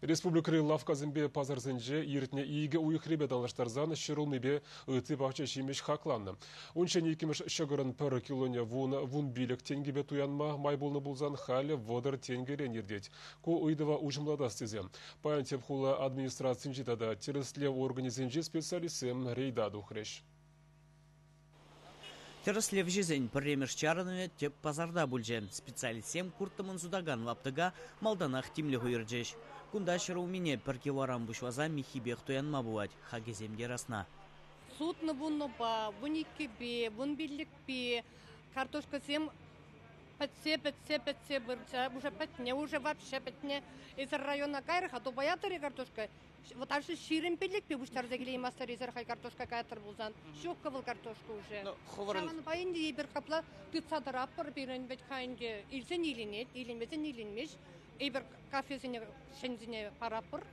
Республикры Лавказымбе пазарзынже иртне иге уйхребе данлаштарзан шырылмебе ыты бақча шимеш хакланны. Уншен екіміш шығырын пір килоне вун билік тенгебе туянма майболны булзан халі водыр тенгерен ердет. Ко уйдыва ужымлада стезе. Паян тепхула администрациян житада теріслев организенже специалисем рейдаду хреш. Теріслев жезен пірремеш чарыны теп пазарда бүлжен. Специалисем курттымын судаган лаптыга малданах тимлі хуйырджеш. Кунда шыру мене пірке варам бұшваза михибех туянма буать, хагеземге расна. Судны бұнны ба, бұн екі бе, бұн бірлік бе, картошка сем пәтсе, уже пәтне, уже вообще пәтне. Из района кайрых, а то баятыры картошка. Вот аж ширин бірлік бе, бұштар зәгілей мастар из рахай картошка кайтыр бұлзан. Шоққа бұл картошка уже. Саған байынды ебір қапла, түтсадырап бір бірін бәт қайынды. Илсен иленет, иленмесен иленмеш. Ебір кафесіне шензіне парапыр.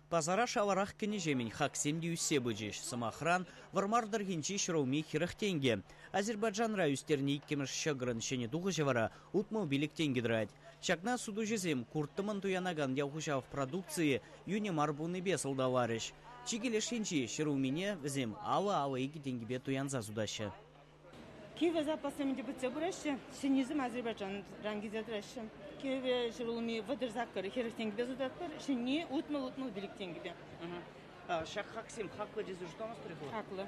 Пазара шаварах кенежемень хаксемди үссе бүджеш. Самахран вармардар генчи шырауми хирах тенге. Азербайджан райустерни иккемеш шагырын шене дуғы жевара утмау билік тенге драть. Чакна суду жезем курттымын туянаган яухушав продукции юне марбуны бесыл даварыш. Чигелеш хенчи шыраумине візем алы ики тенгебе туянза судашы. Киеве запасами дебуте бураща, шенизм Азербайджан рангизет раща. Киеве шырулми выдыр заккары херых тенгебе зудатпар, шени утмал билик тенгебе. Шак хаксим хаклы дезу что у нас приходит? Хаклы.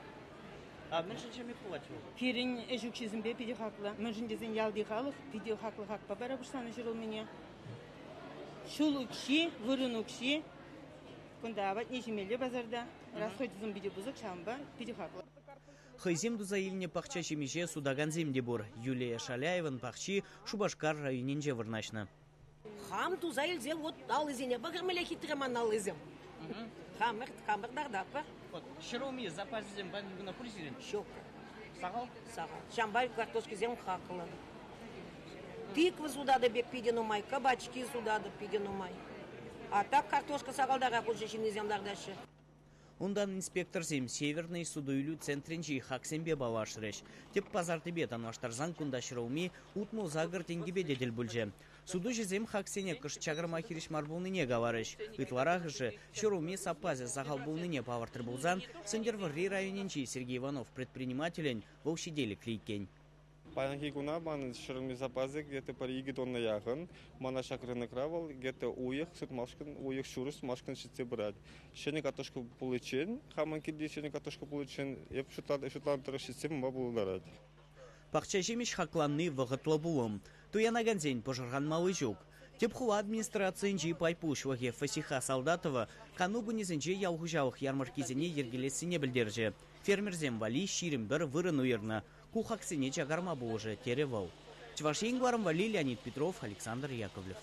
А мен чем и платил? Фирин эжукчизмбе пиди хаклы. Мен жиндезен ялди халық, пиди хаклы хакпа бара буштаны шырулмине. Шулукши, вырынукши. Кунда абат нежимелі базарда. Расходизм биди бузык шамба, пиди хаклы. Хайзем дуза илне пахча шемеше судаган земде бур. Юлия Шаляеван пахчи Шубашкар районенже вырнашна. Хам туза илзе вот алызене багырмеле хитреман алызем. Хамыр дардапы. Вот шыруми запасызем бандуна пульзирен. Шок. Сагал? Сагал. Шамбай картошки зем хакылы. Тыквы сюда да бек пидену май, кабачки сюда да пидену май. А так картошка сагалдара кучешин земдардашы. Ундан инспектор зем северный судуйлю центринчи хаксембе бавашреш. Теп пазартыбе танваштарзан кунда шырауми утму загыр тенгебе дедел бүлже. Суду жезем хаксене кыш чагырма хириш марбулныне гаварыш. Ытларах же шырауми сапазе загал булныне павартыр булзан Сендерварри районенчи Сергей Иванов предпринимателен вовшидели клейкен. Паянки куна ман шырми запазе где-то по Риге тонна яхан, мана шакрыны кравал, где-то уех, сут машкин, уех шурус, машкин шитсе брать. Шене картошку получен, хаман киди шене картошку получен, еп шутлан тарашитсе мабу ударать. Пахча жемеш хакланны вағытлы булым. Туянаган зень пожарган малы жук. Тепхула администрациянчи пайпуш ваге Фасиха Солдатова канубу незенче ялгужавых ярмаркизене ергелесіне білдерже. Фермерзем вали ширим бір вырын уйырна. Кухаксене чагарма болжы теревал. Чвашенгварым вали Леонид Петров, Александр Яковлев.